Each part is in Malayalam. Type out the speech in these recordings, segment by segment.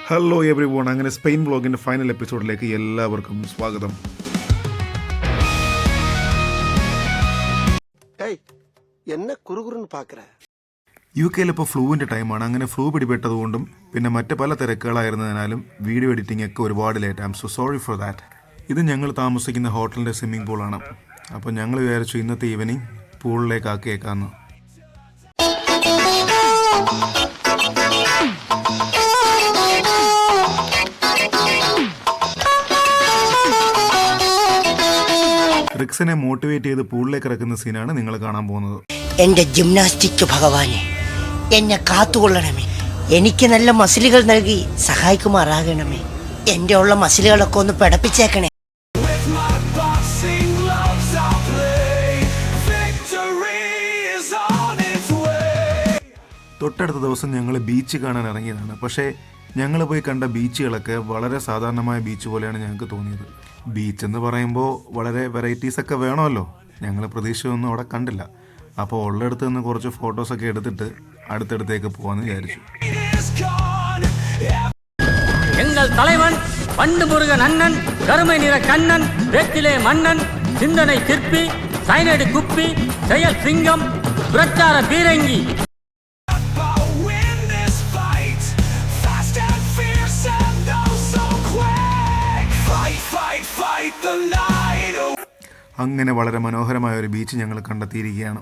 ഹലോ എവറി വൺ, അങ്ങനെ സ്പെയിൻ വ്ളോഗിൻ്റെ ഫൈനൽ എപ്പിസോഡിലേക്ക് എല്ലാവർക്കും സ്വാഗതം. യു കെയിൽ ഇപ്പോൾ ഫ്ലൂവിൻ്റെ ടൈമാണ്. അങ്ങനെ ഫ്ലൂ പിടിപെട്ടതുകൊണ്ടും പിന്നെ മറ്റ് പല തിരക്കുകളായിരുന്നതിനാലും വീഡിയോ എഡിറ്റിംഗ് ഒക്കെ ഒരുപാട് late. I M so sorry for that. ഇത് ഞങ്ങൾ താമസിക്കുന്ന ഹോട്ടലിൻ്റെ സ്വിമ്മിംഗ് പൂളാണ്. അപ്പോൾ ഞങ്ങൾ വിചാരിച്ചു ഇന്നത്തെ ഈവനിങ് പൂളിലേക്ക് ആക്കിയേക്കാമെന്ന്. റിക്സിനെ മോട്ടിവേറ്റ് ചെയ്ത് പൂളിലേക്ക് ഇറക്കുന്ന സീനാണ് നിങ്ങൾ കാണാൻ പോകുന്നത്. എന്റെ ജിംനാസ്റ്റിക് ഭഗവാനെ, എന്നെ കാത്തുകൊള്ളണമേ. എനിക്ക് നല്ല മസിലുകൾ നൽകി സഹായിക്കുമാറാകണമേ. എന്റെ ഉള്ള മസിലുകളൊക്കെ ഒന്ന് പിടപ്പിച്ചേക്കണേ. തൊട്ടടുത്ത ദിവസം ഞങ്ങൾ ബീച്ച് കാണാൻ ഇറങ്ങിയതാണ്. പക്ഷേ ഞങ്ങൾ പോയി കണ്ട ബീച്ചുകളൊക്കെ വളരെ സാധാരണമായ ബീച്ച് പോലെയാണ് ഞങ്ങൾക്ക് തോന്നിയത്. ബീച്ച് എന്ന് പറയുമ്പോൾ വളരെ വെറൈറ്റീസൊക്കെ വേണമല്ലോ. ഞങ്ങൾ പ്രതീക്ഷയൊന്നും അവിടെ കണ്ടില്ല. അപ്പോൾ ഉള്ളിടത്ത് നിന്ന് കുറച്ച് ഫോട്ടോസൊക്കെ എടുത്തിട്ട് അടുത്തടുത്തേക്ക് പോകാമെന്ന് വിചാരിച്ചു. எங்கள் தலைவன் பண்டு முருகன் அண்ணன், கருமை நிற கண்ணன், வேத்திலே மன்னன், சிந்தனை சிற்பி, சைனடு குப்பி, செயல் சிங்கம், பிரச்சார பீரங்கி. അങ്ങനെ വളരെ മനോഹരമായ ഒരു ബീച്ച് ഞങ്ങൾ കണ്ടെത്തിയിരിക്കുകയാണ്.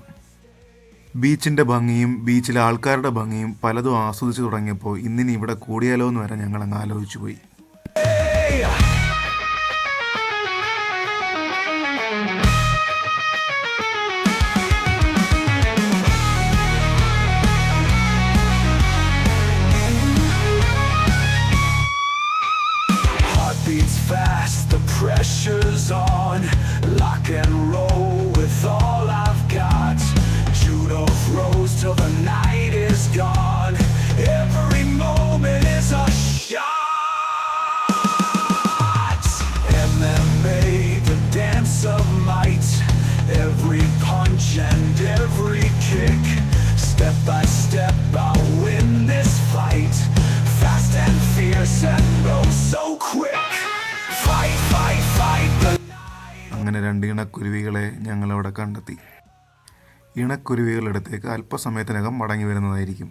ബീച്ചിൻ്റെ ഭംഗിയും ബീച്ചിലെ ആൾക്കാരുടെ ഭംഗിയും പലതും ആസ്വദിച്ച് തുടങ്ങിയപ്പോൾ ഇന്നിനി ഇവിടെ കൂടിയാലോ എന്ന് വരെ ഞങ്ങളങ്ങ് ആലോചിച്ചു പോയി. Pressure's on, lock and roll with all I've got. Judo throws till the night is gone. Every moment is a shot. MMA, the dance of might. Every punch and every kick. Step by step I'll win this fight. Fast and fierce and oh so quick. അങ്ങനെ രണ്ട് ഇണക്കുരുവികളെ ഞങ്ങളവിടെ കണ്ടെത്തി. ഇണക്കുരുവികളടുത്തേക്ക് അല്പസമയത്തിനകം മടങ്ങി വരുന്നതായിരിക്കും.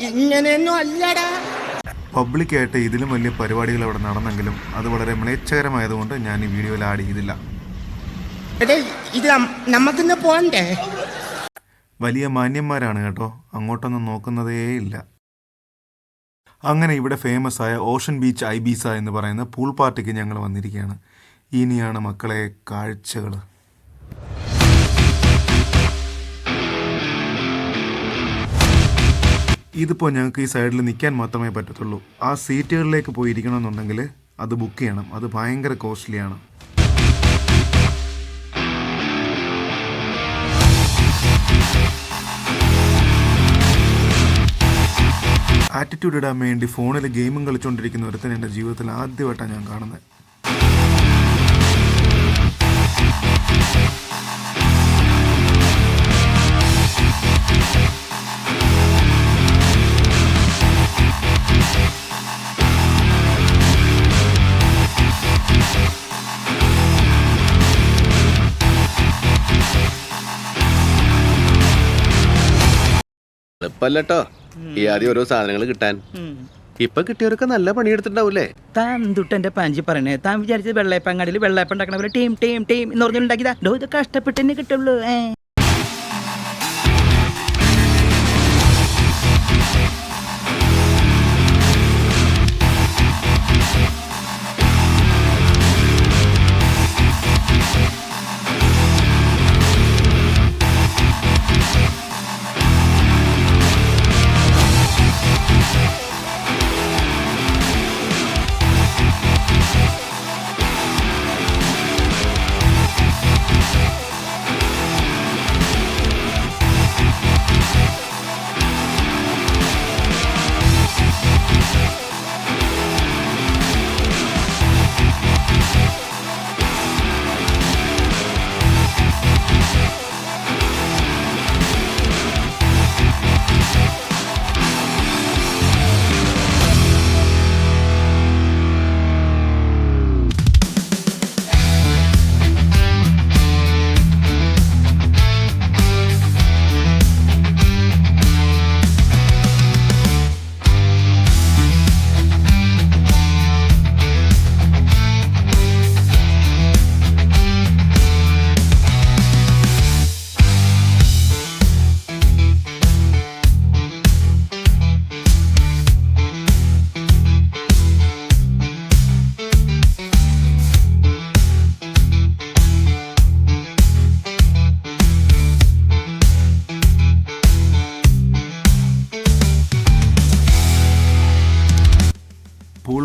ഇങ്ങനെയൊന്നും അല്ലടാ. പബ്ലിക്കായിട്ട് ഇതിലും വലിയ പരിപാടികൾ അവിടെ നടന്നെങ്കിലും അത് വളരെ മ്ലേച്ഛകരമായതുകൊണ്ട് ഞാൻ ഈ വീഡിയോയിൽ ആഡ് ചെയ്തില്ല. നമുക്കിന്ന് പോണ്ടേ? വലിയ മാന്യന്മാരാണ് കേട്ടോ, അങ്ങോട്ടൊന്നും നോക്കുന്നതേ ഇല്ല. അങ്ങനെ ഇവിടെ ഫേമസ് ആയ ഓഷൻ ബീച്ച് ഐബീസ എന്ന് പറയുന്ന പൂൾ പാർട്ടിക്ക് ഞങ്ങൾ വന്നിരിക്കുകയാണ്. ഇനിയാണ് മക്കളെ കാഴ്ചകൾ. ഇതിപ്പോൾ ഞങ്ങൾക്ക് ഈ സൈഡിൽ നിൽക്കാൻ മാത്രമേ പറ്റത്തുള്ളൂ. ആ സീറ്റുകളിലേക്ക് പോയി ഇരിക്കണമെന്നുണ്ടെങ്കിൽ അത് ബുക്ക് ചെയ്യണം. അത് ഭയങ്കര കോസ്റ്റ്ലിയാണ്. ആറ്റിറ്റ്യൂഡ് ഇടാൻ വേണ്ടി ഫോണിൽ ഗെയിമും കളിച്ചുകൊണ്ടിരിക്കുന്ന ഒരുത്തൻ എൻ്റെ ജീവിതത്തിൽ ആദ്യമായിട്ടാണ് ഞാൻ കാണുന്നത്. എളുപ്പല്ലോ ഈ ആദ്യം ഓരോ സാധനങ്ങൾ കിട്ടാൻ. ഇപ്പൊ കിട്ടിയവരൊക്കെ നല്ല പണിയെടുത്തിട്ടുണ്ടാവൂലേ. താൻ തൊട്ടെന്റെ പാഞ്ചി പറയണേ. താൻ വിചാരിച്ചത് വെള്ളയപ്പങ്ങാടിയിൽ വെള്ളയപ്പം ഉണ്ടാക്കണ പോലെ ടീം ടീം ടീം എന്ന് പറഞ്ഞുണ്ടാക്കിയതാ. ഇത് കഷ്ടപ്പെട്ട് തന്നെ കിട്ടുള്ളൂ.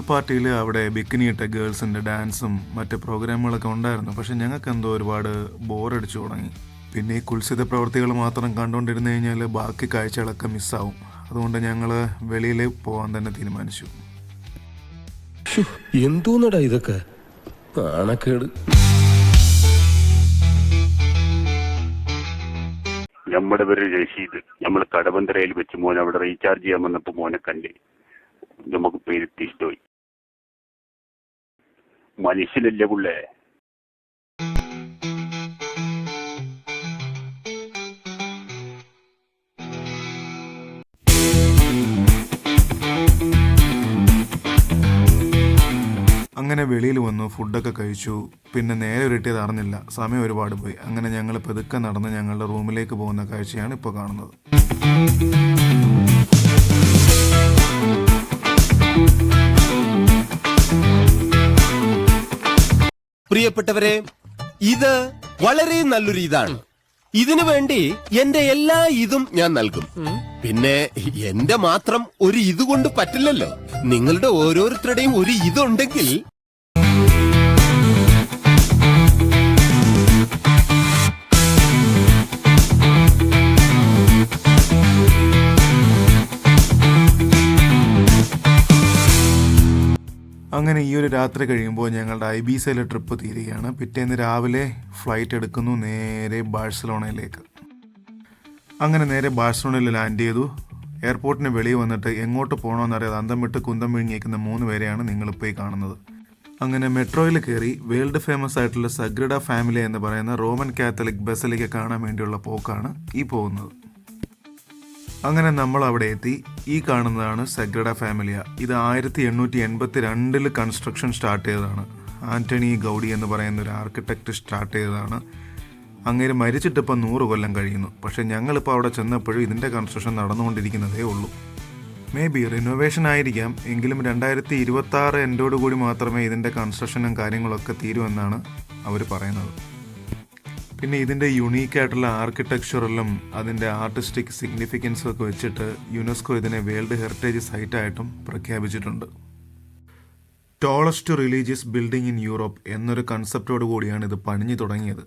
പാർട്ടിയിൽ അവിടെ ബിക്കിനിയിട്ട ഗേൾസിൻ്റെ ഡാൻസും മറ്റ് പ്രോഗ്രാമുകളൊക്കെ ഉണ്ടായിരുന്നു. പക്ഷെ ഞങ്ങൾക്ക് എന്തോ ഒരുപാട് ബോറടിച്ചു തുടങ്ങി. പിന്നെ ഈ കുൽസിത പ്രവൃത്തികൾ മാത്രം കണ്ടുകൊണ്ടിരുന്നു കഴിഞ്ഞാൽ ബാക്കി കാഴ്ചകളൊക്കെ മിസ്സാവും. അതുകൊണ്ട് ഞങ്ങൾ വെളിയിൽ പോകാൻ തന്നെ തീരുമാനിച്ചു. എന്തോന്നടാ ഇതൊക്കെ നാണക്കേട്. നമ്മുടെ പേര് രഷീദ്. നമ്മൾ കടവന്തരയിൽ വെച്ച് മോനെ അവിടെ റീചാർജ് ചെയ്യാൻ വന്നപ്പോൾ മോനെ കണ്ട് നമുക്ക് പേരുത്തി ഇഷ്ടമായി. മനുഷ്യനല്ലേ പുള്ളേ. അങ്ങനെ വെളിയിൽ വന്നു, ഫുഡൊക്കെ കഴിച്ചു. പിന്നെ നേരെ ഉരുട്ടിയത് അറിഞ്ഞില്ല, സമയം ഒരുപാട് പോയി. അങ്ങനെ ഞങ്ങൾ പതുക്കെ നടന്ന് ഞങ്ങളുടെ റൂമിലേക്ക് പോകുന്ന കാഴ്ചയാണ് ഇപ്പോൾ കാണുന്നത്. പ്രിയപ്പെട്ടവരെ, ഇത് വളരെ നല്ലൊരു ഇതാണ്. ഇതിനു വേണ്ടി എന്റെ എല്ലാ ഇതും ഞാൻ നൽകും. പിന്നെ എന്റെ മാത്രം ഒരു ഇത് കൊണ്ട് പറ്റില്ലല്ലോ. നിങ്ങളുടെ ഓരോരുത്തരുടെയും ഒരു ഇതുണ്ടെങ്കിൽ അങ്ങനെ ഈ ഒരു രാത്രി കഴിയുമ്പോൾ ഞങ്ങളുടെ ഐബീസയിലെ ട്രിപ്പ് തീരുകയാണ്. പിറ്റേന്ന് രാവിലെ ഫ്ലൈറ്റ് എടുക്കുന്നു നേരെ ബാഴ്സലോണയിലേക്ക്. അങ്ങനെ നേരെ ബാഴ്സലോണയിൽ ലാൻഡ് ചെയ്തു. എയർപോർട്ടിന് വെളിയിൽ വന്നിട്ട് എങ്ങോട്ട് പോകണമെന്നറിയാതെ അന്തം വിട്ട് കുന്തം വിഴുങ്ങിയേക്കുന്ന 3 പേരെയാണ് നിങ്ങളിപ്പോൾ ഈ കാണുന്നത്. അങ്ങനെ മെട്രോയിൽ കയറി വേൾഡ് ഫേമസ് ആയിട്ടുള്ള സഗ്രഡ ഫാമിലി എന്ന് പറയുന്ന റോമൻ കാത്തലിക് ബസലിക്ക കാണാൻ വേണ്ടിയുള്ള പോക്കാണ് ഈ പോകുന്നത്. അങ്ങനെ നമ്മൾ അവിടെ എത്തി. ഈ കാണുന്നതാണ് സഗ്രഡ ഫാമിലിയ. ഇത് 1882 കൺസ്ട്രക്ഷൻ സ്റ്റാർട്ട് ചെയ്തതാണ്. ആന്റണി ഗൗഡി എന്ന് പറയുന്ന ഒരു ആർക്കിടെക്റ്റ് സ്റ്റാർട്ട് ചെയ്തതാണ്. അങ്ങനെ മരിച്ചിട്ടിപ്പോൾ 100 കൊല്ലം കഴിയുന്നു. പക്ഷേ ഞങ്ങളിപ്പോൾ അവിടെ ചെന്നപ്പോഴും ഇതിൻ്റെ കൺസ്ട്രക്ഷൻ നടന്നുകൊണ്ടിരിക്കുന്നതേ ഉള്ളൂ. മേ ബി റിനോവേഷൻ ആയിരിക്കാം. എങ്കിലും 2026 എൻഡോടുകൂടി മാത്രമേ ഇതിൻ്റെ കൺസ്ട്രക്ഷനും കാര്യങ്ങളൊക്കെ തീരുമെന്നാണ് അവർ പറയുന്നത്. പിന്നെ ഇതിൻ്റെ യുണീക്കായിട്ടുള്ള ആർക്കിടെക്ചറലും അതിൻ്റെ ആർട്ടിസ്റ്റിക് സിഗ്നിഫിക്കൻസും ഒക്കെ വെച്ചിട്ട് യുനെസ്കോ ഇതിനെ വേൾഡ് ഹെറിറ്റേജ് സൈറ്റായിട്ടും പ്രഖ്യാപിച്ചിട്ടുണ്ട്. Tallest religious building in Europe എന്നൊരു കൺസെപ്റ്റോട് കൂടിയാണ് ഇത് പണിഞ്ഞു തുടങ്ങിയത്.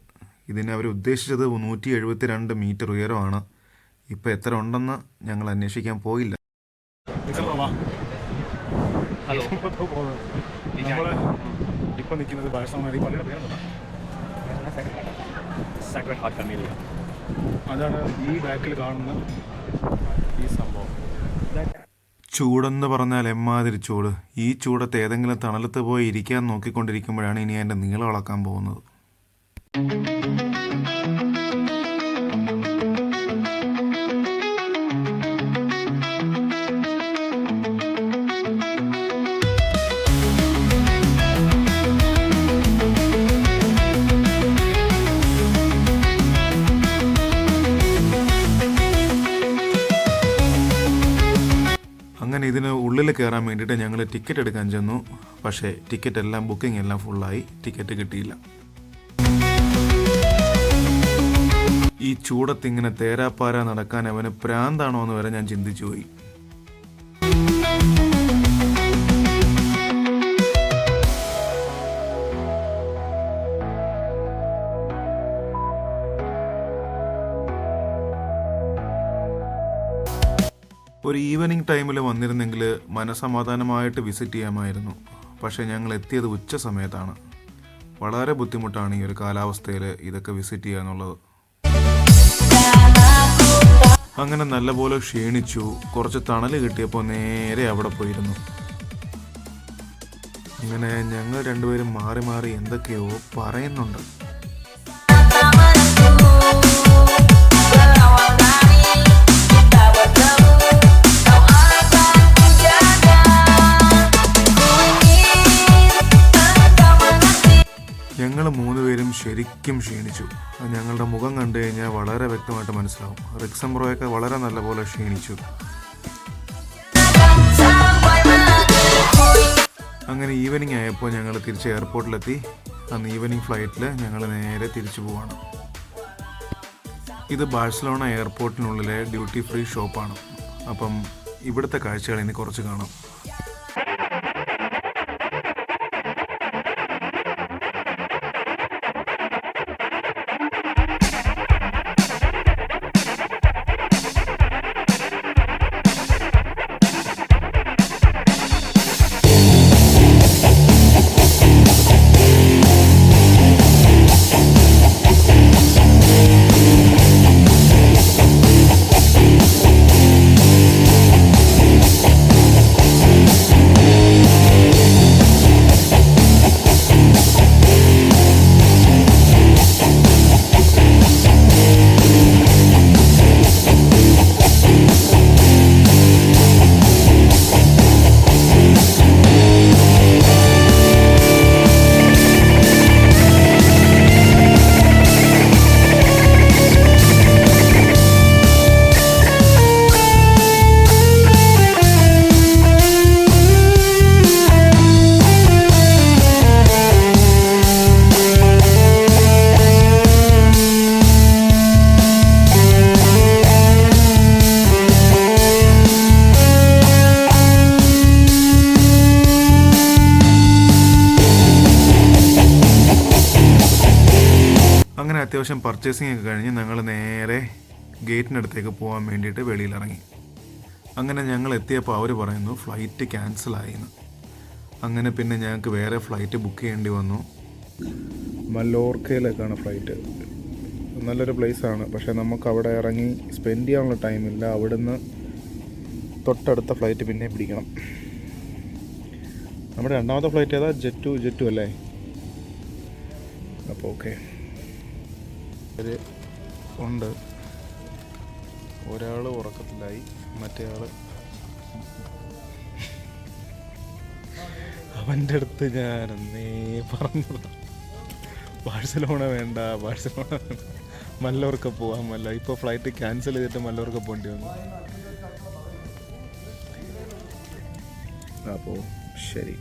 ഇതിനെ അവർ ഉദ്ദേശിച്ചത് 172 മീറ്റർ ഉയരമാണ്. ഇപ്പോൾ എത്ര ഉണ്ടെന്ന് ഞങ്ങൾ അന്വേഷിക്കാൻ പോയില്ല. ഇപ്പോൾ നിൽക്കുന്നത് ബാഴ്സലോണയിൽ പള്ളിയുടെ പേരെന്താ? അതാണ് ഈ ബാക്കിൽ കാണുന്ന ഈ സംഭവം. ചൂടെന്ന് പറഞ്ഞാൽ എമ്മാതിരി ചൂട്. ഈ ചൂടത്ത് ഏതെങ്കിലും തണലത്ത് പോയി ഇരിക്കാൻ നോക്കിക്കൊണ്ടിരിക്കുമ്പോഴാണ് ഇനി അതിൻ്റെ നീളം അളക്കാൻ പോകുന്നത്. അങ്ങനെ ഇതിന് ഉള്ളിൽ കയറാൻ വേണ്ടിയിട്ട് ഞങ്ങൾ ടിക്കറ്റ് എടുക്കാൻ ചെന്നു. പക്ഷേ ടിക്കറ്റ് എല്ലാം ബുക്കിംഗ് എല്ലാം ഫുള്ളായി. ടിക്കറ്റ് കിട്ടിയില്ല. ഈ ചൂടത്തിങ്ങനെ തേരാപ്പാര നടക്കാൻ അവന് പ്രാന്താണോ എന്ന് വരെ ഞാൻ ചിന്തിച്ചു പോയി. ഒരു ഈവനിങ് ടൈമിൽ വന്നിരുന്നെങ്കിൽ മനസമാധാനമായിട്ട് വിസിറ്റ് ചെയ്യാമായിരുന്നു. പക്ഷേ ഞങ്ങൾ എത്തിയത് ഉച്ച സമയത്താണ്. വളരെ ബുദ്ധിമുട്ടാണ് ഈ ഒരു കാലാവസ്ഥയിൽ ഇതൊക്കെ വിസിറ്റ് ചെയ്യുക എന്നുള്ളത്. അങ്ങനെ നല്ലപോലെ ക്ഷീണിച്ചു. കുറച്ച് തണൽ കിട്ടിയപ്പോൾ നേരെ അവിടെ പോയിരുന്നു. അങ്ങനെ ഞങ്ങൾ രണ്ടുപേരും മാറി മാറി എന്തൊക്കെയോ പറയുന്നുണ്ട്. ഞങ്ങൾ 3 പേരും ശരിക്കും ക്ഷീണിച്ചു. ഞങ്ങളുടെ മുഖം കണ്ടു കഴിഞ്ഞാൽ വളരെ വ്യക്തമായിട്ട് മനസ്സിലാവും. റിക്സംബ്രോയൊക്കെ വളരെ നല്ലപോലെ ക്ഷീണിച്ചു. അങ്ങനെ ഈവനിങ് ആയപ്പോൾ ഞങ്ങൾ തിരിച്ച് എയർപോർട്ടിലെത്തി. അന്ന് ഈവനിങ് ഫ്ലൈറ്റിൽ ഞങ്ങൾ നേരെ തിരിച്ചു പോവാണ്. ഇത് ബാഴ്സലോണ എയർപോർട്ടിനുള്ളിലെ ഡ്യൂട്ടി ഫ്രീ ഷോപ്പാണ്. അപ്പം ഇവിടുത്തെ കാഴ്ചകൾ ഇനി കുറച്ച് കാണാം. അത്യാവശ്യം പർച്ചേസിംഗ് ഒക്കെ കഴിഞ്ഞ് ഞങ്ങൾ നേരെ ഗേറ്റിനടുത്തേക്ക് പോകാൻ വേണ്ടിയിട്ട് വെളിയിലിറങ്ങി. അങ്ങനെ ഞങ്ങൾ എത്തിയപ്പോൾ അവർ പറയുന്നു ഫ്ലൈറ്റ് ക്യാൻസലായിന്ന്. അങ്ങനെ പിന്നെ ഞങ്ങൾക്ക് വേറെ ഫ്ലൈറ്റ് ബുക്ക് ചെയ്യേണ്ടി വന്നു. മല്ലോർക്കയിലേക്കാണ് ഫ്ലൈറ്റ്. നല്ലൊരു പ്ലേസാണ്, പക്ഷേ നമുക്ക് അവിടെ ഇറങ്ങി സ്പെൻഡ് ചെയ്യാനുള്ള ടൈമില്ല. അവിടുന്ന് തൊട്ടടുത്ത ഫ്ലൈറ്റ് പിന്നെ പിടിക്കണം. നമ്മുടെ രണ്ടാമത്തെ ഫ്ലൈറ്റ് ഏതാ? ജെറ്റു അല്ലേ? അപ്പോൾ ഓക്കെ. ഒരു ഉണ്ട്, ഒരാൾ ഉറക്കത്തിലായി, മറ്റേ ആൾ അവൻ്റെ അടുത്ത് ഞാനെന്നേ പറഞ്ഞതാണ് ബാഴ്സലോണ വേണ്ട, മല്ലോർക്ക പോകാമല്ല. ഇപ്പോൾ ഫ്ലൈറ്റ് ക്യാൻസൽ ചെയ്തിട്ട് മല്ലോർക്ക പോകേണ്ടി വന്നു. അപ്പോൾ ശരി.